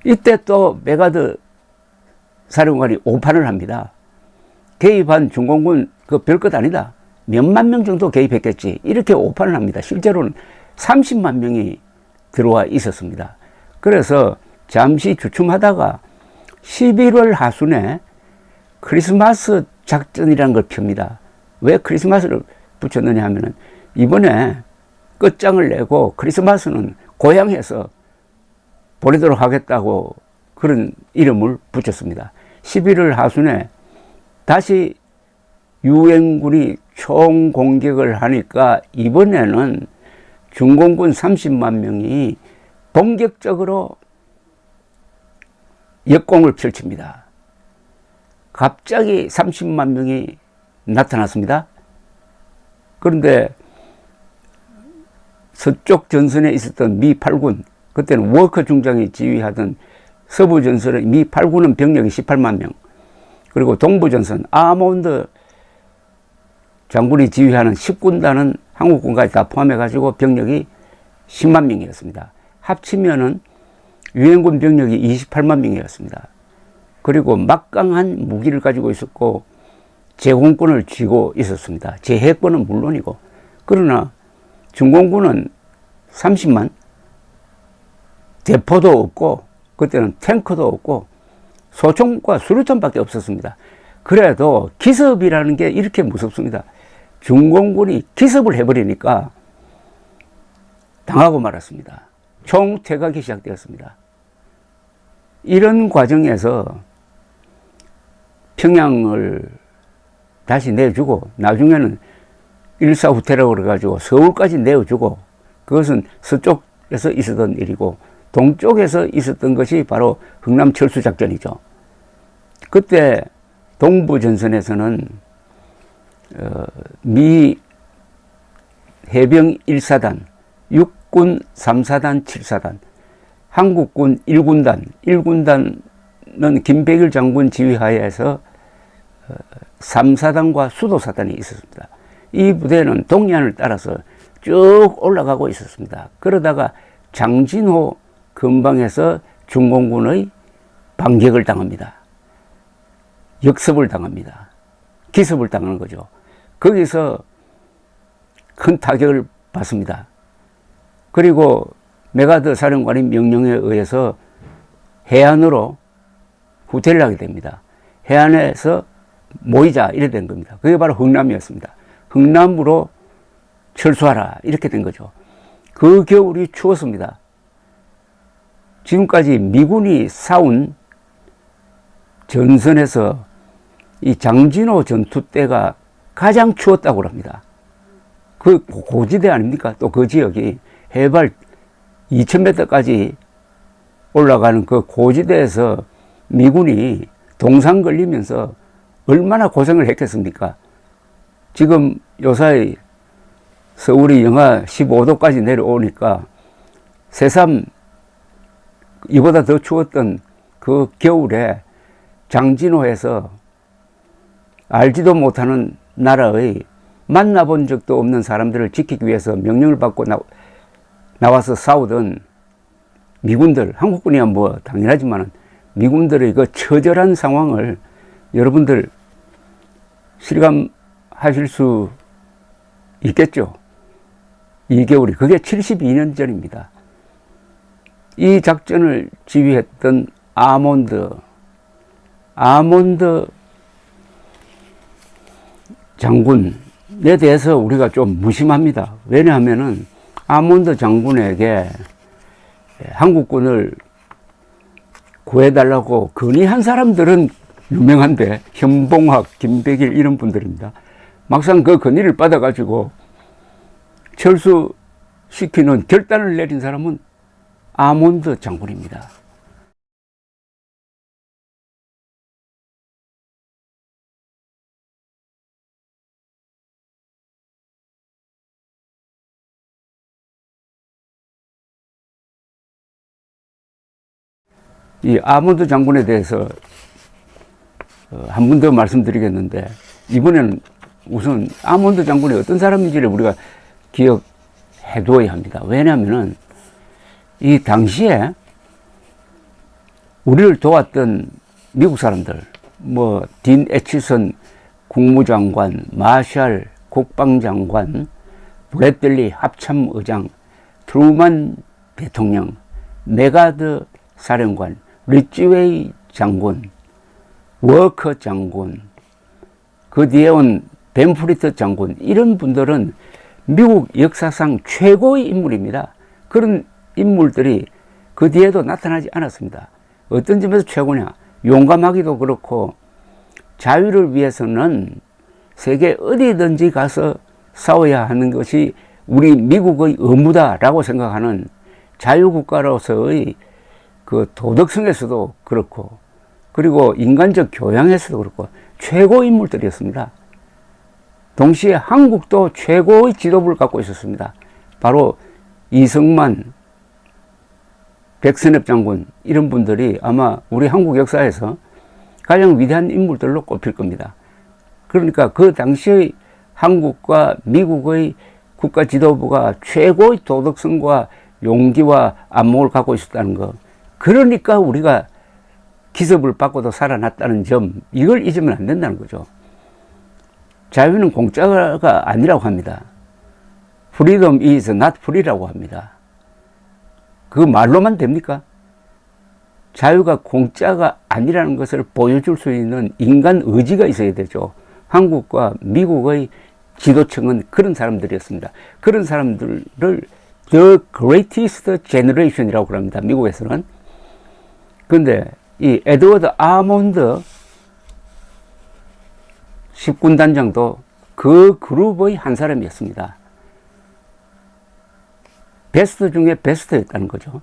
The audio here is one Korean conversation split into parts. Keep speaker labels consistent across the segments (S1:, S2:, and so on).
S1: 이때 또 메가드 사령관이 오판을 합니다. 개입한 중공군 그 별것 아니다. 몇만 명 정도 개입했겠지. 이렇게 오판을 합니다. 실제로는 30만 명이 들어와 있었습니다. 그래서 잠시 주춤하다가 11월 하순에 크리스마스 작전이라는 걸 펴니다. 왜 크리스마스를 붙였느냐 하면은 이번에 끝장을 내고 크리스마스는 고향에서 보내도록 하겠다고 그런 이름을 붙였습니다. 11월 하순에 다시 유엔군이 총공격을 하니까 이번에는 중공군 30만 명이 본격적으로 역공을 펼칩니다. 갑자기 30만 명이 나타났습니다. 그런데 서쪽 전선에 있었던 미 8군, 그때는 워커 중장이 지휘하던 서부 전선의 미 8군은 병력이 18만 명, 그리고 동부 전선 아몬드 장군이 지휘하는 10군단은 한국군까지 다 포함해가지고 병력이 10만 명이었습니다. 합치면은 유엔군 병력이 28만 명이었습니다. 그리고 막강한 무기를 가지고 있었고 제공권을 쥐고 있었습니다. 제해권은 물론이고. 그러나 중공군은 30만, 대포도 없고 그때는 탱크도 없고 소총과 수류탄밖에 없었습니다. 그래도 기습이라는 게 이렇게 무섭습니다. 중공군이 기습을 해버리니까 당하고 말았습니다. 총퇴각이 시작되었습니다. 이런 과정에서 평양을 다시 내주고 나중에는 일사후퇴라고 그래가지고 서울까지 내어주고, 그것은 서쪽에서 있었던 일이고 동쪽에서 있었던 것이 바로 흥남 철수작전이죠. 그때 동부전선에서는 미 해병 1사단, 육군 3사단, 7사단, 한국군 1군단, 1군단은 김백일 장군 지휘하에서 3사단과 수도사단이 있었습니다. 이 부대는 동해안을 따라서 쭉 올라가고 있었습니다. 그러다가 장진호 근방에서 중공군의 반격을 당합니다. 역습을 당합니다. 기습을 당하는 거죠. 거기서 큰 타격을 받습니다. 그리고 메가드 사령관의 명령에 의해서 해안으로 후퇴를 하게 됩니다. 해안에서 모이자 이래 된 겁니다. 그게 바로 흥남이었습니다. 흥남으로 철수하라 이렇게 된 거죠. 그 겨울이 추웠습니다. 지금까지 미군이 싸운 전선에서 이 장진호 전투 때가 가장 추웠다고 합니다. 그 고지대 아닙니까? 또 그 지역이 해발 2000m까지 올라가는 그 고지대에서 미군이 동상 걸리면서 얼마나 고생을 했겠습니까? 지금 요사이 서울이 영하 15도까지 내려오니까 새삼 이보다 더 추웠던 그 겨울에 장진호에서 알지도 못하는 나라의 만나본 적도 없는 사람들을 지키기 위해서 명령을 받고 나와서 싸우던 미군들, 한국군이야 뭐 당연하지만 미군들의 그 처절한 상황을 여러분들 실감하실 수 있겠죠. 이 겨울이, 그게 72년 전입니다. 이 작전을 지휘했던 아몬드 장군에 대해서 우리가 좀 무심합니다. 왜냐하면은 아몬드 장군에게 한국군을 구해달라고 건의한 사람들은 유명한데 현봉학, 김백일 이런 분들입니다. 막상 그 건의를 받아가지고 철수시키는 결단을 내린 사람은 아몬드 장군입니다. 이 아몬드 장군에 대해서 한 번 더 말씀드리겠는데, 이번에는 우선 아몬드 장군이 어떤 사람인지를 우리가 기억해 두어야 합니다. 왜냐하면은 이 당시에 우리를 도왔던 미국 사람들, 딘 애치슨 국무장관, 마샬 국방장관, 브래들리 합참의장, 트루만 대통령, 메가드 사령관, 리치웨이 장군, 워커 장군, 그 뒤에 온 벤프리트 장군, 이런 분들은 미국 역사상 최고의 인물입니다. 그런 인물들이 그 뒤에도 나타나지 않았습니다. 어떤 점에서 최고냐? 용감하기도 그렇고 자유를 위해서는 세계 어디든지 가서 싸워야 하는 것이 우리 미국의 의무다라고 생각하는 자유국가로서의 그 도덕성에서도 그렇고, 그리고 인간적 교양에서도 그렇고 최고 인물들이었습니다. 동시에 한국도 최고의 지도부를 갖고 있었습니다. 바로 이승만, 백선엽 장군, 이런 분들이 아마 우리 한국 역사에서 가장 위대한 인물들로 꼽힐 겁니다. 그러니까 그 당시의 한국과 미국의 국가 지도부가 최고의 도덕성과 용기와 안목을 갖고 있었다는 것, 그러니까 우리가 기습을 받고도 살아났다는 점, 이걸 잊으면 안 된다는 거죠. 자유는 공짜가 아니라고 합니다. Freedom is not free라고 합니다. 그 말로만 됩니까? 자유가 공짜가 아니라는 것을 보여줄 수 있는 인간 의지가 있어야 되죠. 한국과 미국의 지도층은 그런 사람들이었습니다. 그런 사람들을 The Greatest Generation이라고 합니다. 미국에서는. 그런데 이 에드워드 아몬드 10군단장도 그 그룹의 한 사람이었습니다. 베스트 중에 베스트였다는 거죠.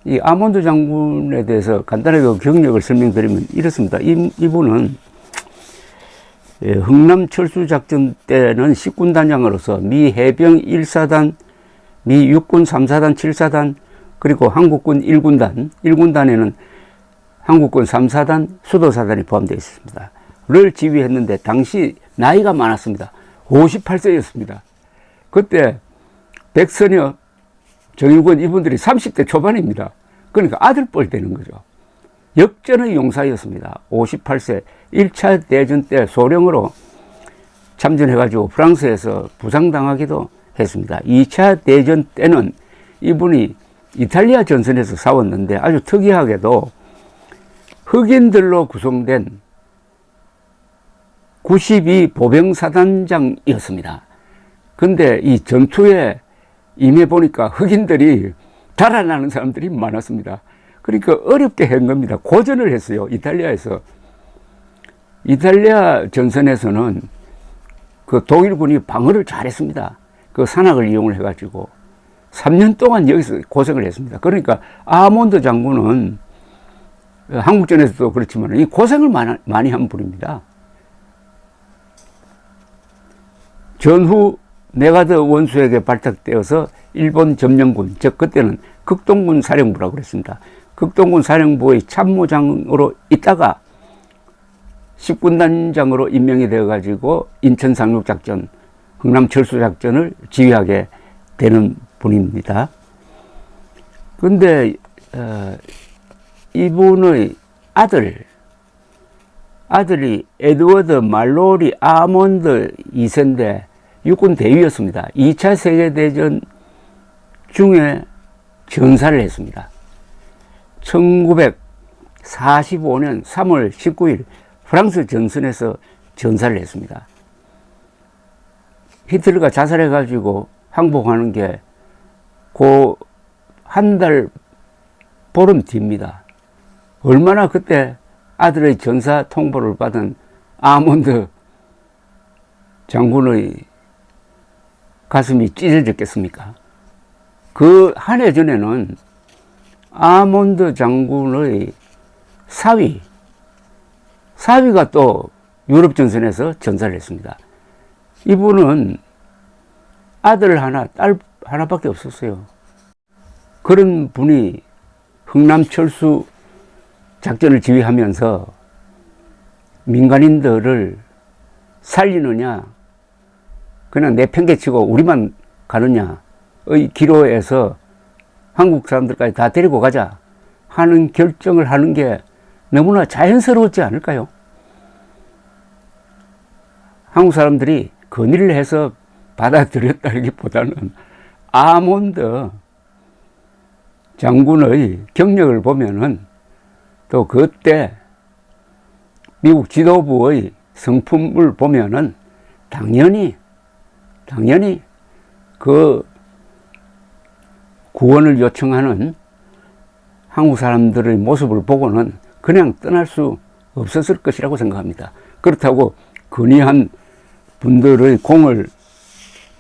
S1: 이 아몬드 장군에 대해서 간단하게 경력을 설명드리면 이렇습니다. 이분은 흥남 철수작전 때는 10군단장으로서 미 해병 1사단, 미 육군 3사단, 7사단, 그리고 한국군 1군단, 1군단에는 한국군 3사단, 수도사단이 포함되어 있습니다. 를 지휘했는데 당시 나이가 많았습니다. 58세였습니다. 그때 백선엽, 정일권 이분들이 30대 초반입니다. 그러니까 아들뻘 되는 거죠. 역전의 용사였습니다. 58세 1차 대전 때 소령으로 참전해가지고 프랑스에서 부상당하기도 했습니다. 2차 대전 때는 이분이 이탈리아 전선에서 싸웠는데 아주 특이하게도 흑인들로 구성된 92 보병사단장이었습니다. 근데 이 전투에 임해보니까 흑인들이 달아나는 사람들이 많았습니다. 그러니까 어렵게 한 겁니다. 고전을 했어요. 이탈리아에서. 이탈리아 전선에서는 그 독일군이 방어를 잘했습니다. 그 산악을 이용을 해가지고 3년 동안 여기서 고생을 했습니다. 그러니까 아몬드 장군은 한국전에서도 그렇지만 이 고생을 많이 한 분입니다. 전후 메가드 원수에게 발탁되어서 일본 점령군, 즉 그때는 극동군 사령부라고 그랬습니다. 극동군 사령부의 참모장으로 있다가 10군단장으로 임명이 되어가지고 인천 상륙작전, 흥남 철수작전을 지휘하게 되는 분입니다. 그런데 이분의 아들이 에드워드 말로리 아몬드 2세인데 육군 대위였습니다. 2차 세계대전 중에 전사를 했습니다. 1945년 3월 19일 프랑스 전선에서 전사를 했습니다. 히틀러가 자살해가지고 항복하는 게 그 한 달 보름 뒤입니다. 얼마나 그때 아들의 전사 통보를 받은 아몬드 장군의 가슴이 찢어졌겠습니까? 그 한 해 전에는 아몬드 장군의 사위가 또 유럽 전선에서 전사를 했습니다. 이분은 아들 하나, 딸 하나밖에 없었어요. 그런 분이 흥남철수 작전을 지휘하면서 민간인들을 살리느냐, 그냥 내팽개치고 우리만 가느냐의 기로에서 한국 사람들까지 다 데리고 가자 하는 결정을 하는 게 너무나 자연스러웠지 않을까요? 한국 사람들이 건의를 해서 받아들였다기보다는 아몬드 장군의 경력을 보면은 또 그때 미국 지도부의 성품을 보면은 당연히 그 구원을 요청하는 한국 사람들의 모습을 보고는 그냥 떠날 수 없었을 것이라고 생각합니다. 그렇다고 건의한 분들의 공을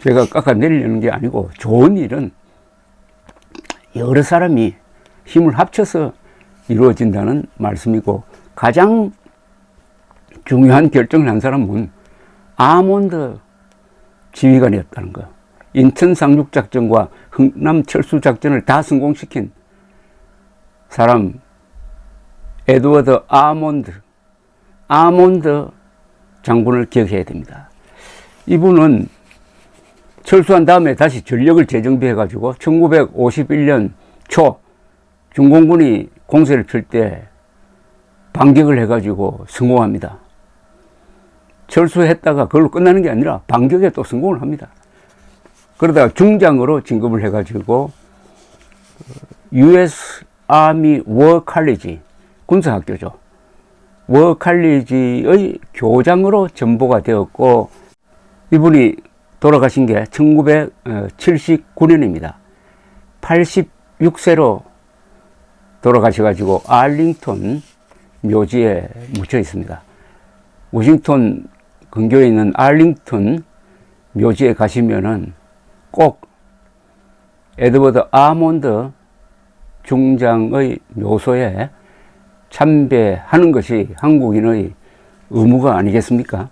S1: 제가 깎아내리려는 게 아니고, 좋은 일은 여러 사람이 힘을 합쳐서 이루어진다는 말씀이고, 가장 중요한 결정을 한 사람은 아몬드 지휘관이었다는 거예요. 인천 상륙작전과 흥남 철수작전을 다 성공시킨 사람, 에드워드 아몬드 장군을 기억해야 됩니다. 이분은 철수한 다음에 다시 전력을 재정비해 가지고 1951년 초 중공군이 공세를 펼 때 반격을 해 가지고 성공합니다. 철수했다가 그걸로 끝나는 게 아니라 반격에 또 성공을 합니다. 그러다가 중장으로 진급을 해 가지고 US Army War College, 군사학교죠. 워 칼리지의 교장으로 전보가 되었고, 이분이 돌아가신 게 1979년입니다. 86세로 돌아가셔가지고 알링턴 묘지에 묻혀 있습니다. 워싱턴 근교에 있는 알링턴 묘지에 가시면은 꼭 에드워드 아몬드 중장의 묘소에 참배하는 것이 한국인의 의무가 아니겠습니까?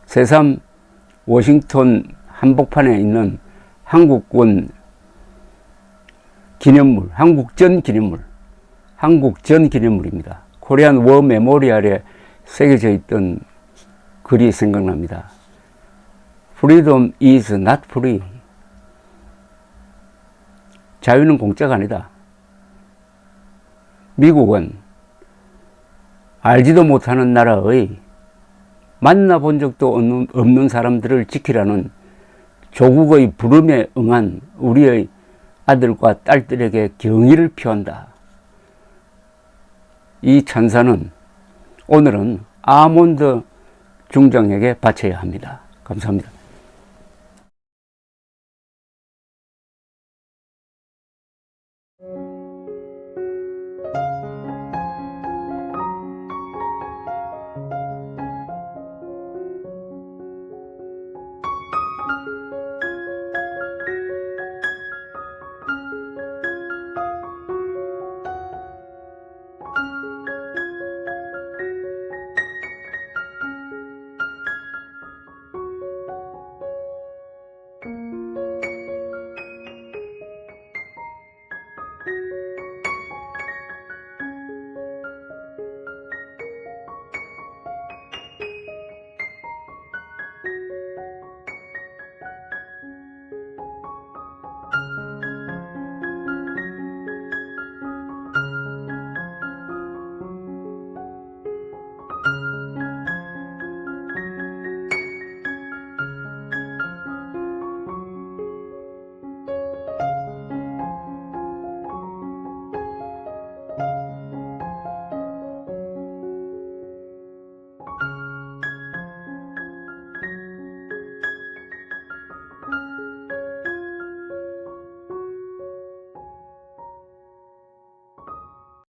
S1: 새삼 워싱턴 한복판에 있는 한국군 기념물, 한국전 기념물입니다. 코리안 워 메모리얼에 새겨져 있던 글이 생각납니다. Freedom is not free. 자유는 공짜가 아니다. 미국은 알지도 못하는 나라의 만나본 적도 없는 사람들을 지키라는 조국의 부름에 응한 우리의 아들과 딸들에게 경의를 표한다. 이 찬사는 오늘은 아몬드 중장에게 바쳐야 합니다. 감사합니다.